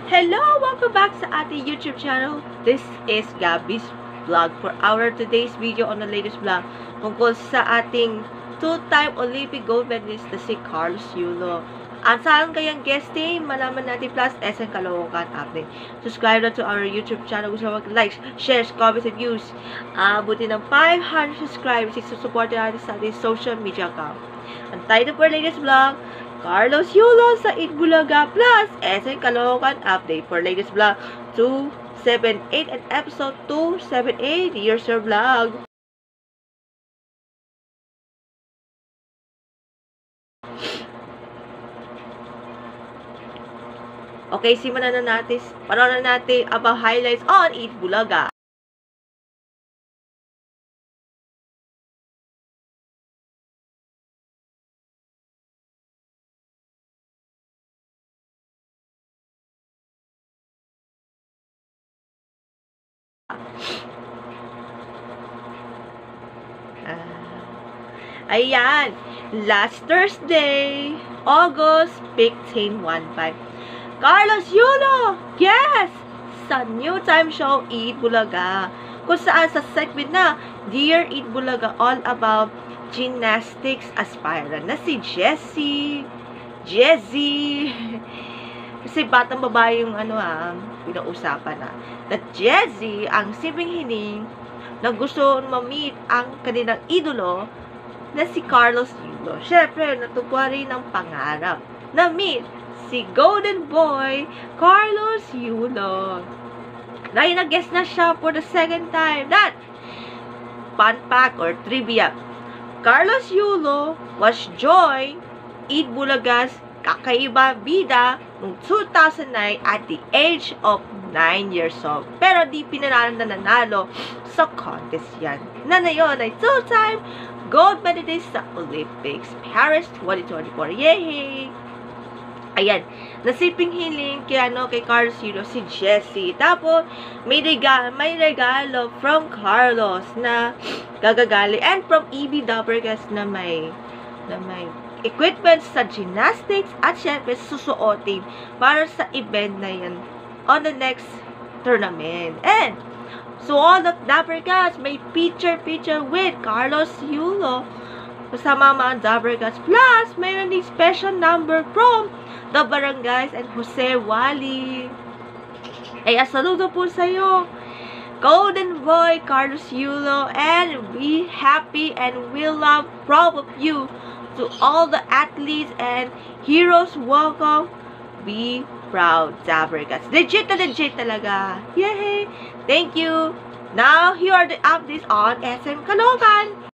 Hello! Welcome back sa ating YouTube channel. This is Gabby's vlog for our today's video on the latest vlog tungkol sa ating two-time Olympic gold medalist na si Carlos Yulo. Ang saan kayang guesting, malaman natin plus SN Caloocan update. Subscribe na to our YouTube channel. Gusto mo mag-like, shares, comments, and views. Buti ng 500 subscribers. Support natin sa ating social media account. Ang title for latest vlog, Carlos Yulo sa Itbulaga plus SN Caloocan update for latest vlog 278 and episode 278. Here's your vlog. Okay, simulan na natin. Panoorin natin about highlights on Itbulaga. Ayan, last Thursday, August 15-15. Carlos Yulo, yes! Sa New Time Show, Itbulaga. Kung saan sa segment na Dear Itbulaga, all about gymnastics aspirant na si Jessie. Kasi batang babae yung pinausapan na. That Jessie, ang simpleng hiling na gusto ma-meet ang kanilang idolo na si Carlos Yulo. Syempre, natupwa rin ang pangarap na meet si Golden Boy Carlos Yulo. Dahil nag-guest na siya for the second time. That fun fact or trivia, Carlos Yulo was joined Itbulaga's kakaiba bida noong 2009 at the age of 9 years old. Pero di pinanalan na nanalo sa contest yan. Na ngayon ay two-time gold medalist sa Olympics Paris 2024. Yay! Ayan, nasiping hiling kay Carlos Yulo si Jessie. Tapos, may regalo from Carlos na gagagali and from EB Dabergas na may equipment sa gymnastics at syempre susuotin para sa event na yan on the next tournament. And so all the Dabergas may picture with Carlos Yulo kasama mga Dabergas. Plus, mayroon din special number from the Barangays and Jose Wally. Ay, saludo po sa'yo, Golden Boy Carlos Yulo, and be happy and we love proud of you. To all the athletes and heroes, welcome. Be proud, Dabergas. Legit na legit talaga. Yay! Thank you. Now, here are the updates on SM Caloocan.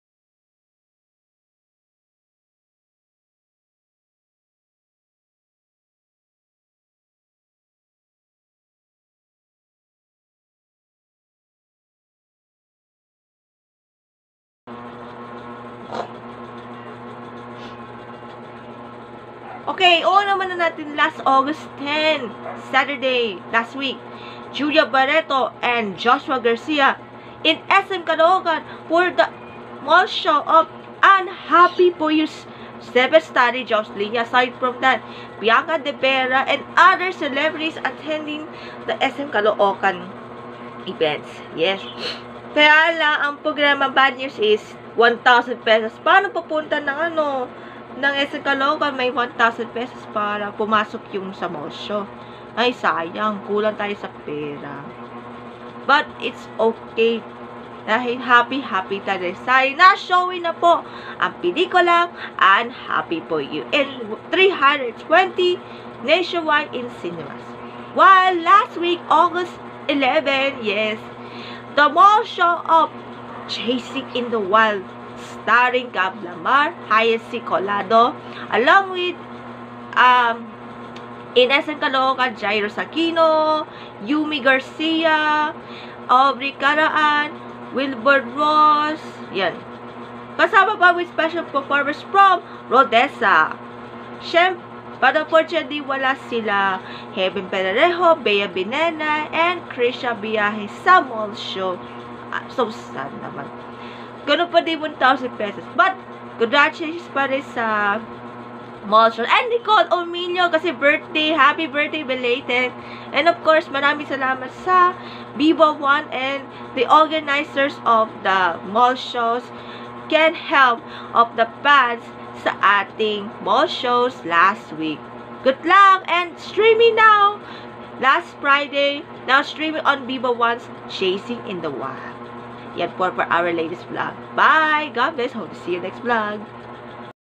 Okay, naman na natin last August 10, Saturday, last week. Julia Barreto and Joshua Garcia in SM Caloocan for the mall show of Unhappy for Your Seven Study Jocelyn. Aside from that, Bianca De Vera and other celebrities attending the SM Caloocan events. Yes. Kaya lang, ang programa bad news is 1,000 pesos. Paano papunta ng ng SM Caloocan? May 1,000 pesos para pumasok yung sa mall show. Ay, sayang. Kulang tayo sa pera. But, it's okay. Dahil happy tayo. Sayang na, showing na po ang pelikulang Unhappy for You in 320 nationwide in cinemas. While last week, August 11, yes, the mall show of Chasing in the Wild starring Gab Lamar, Hayesi Colado, along with in SM Caloocan, Jairo Sakino, Yumi Garcia, Aubrey Caraan, Wilbur Ross, yan. Kasama pa with special performers from Rodessa. But unfortunately, wala sila Heaven Pererejo, Bea Binena, and Krisha Biyahe sa mall show. So sad naman. Ganun pa din 1,000 pesos. But, congratulations pa rin sa mall shows. And Nicole Omilio kasi birthday. Happy birthday belated. And of course, maraming salamat sa Viva One and the organizers of the mall shows can help of the fans sa ating mall shows last week. Good luck and streaming now. Last Friday, now streaming on Viva One's Chasing in the Wild. Yan po for our latest vlog. Bye! God bless. Hope to see you next vlog.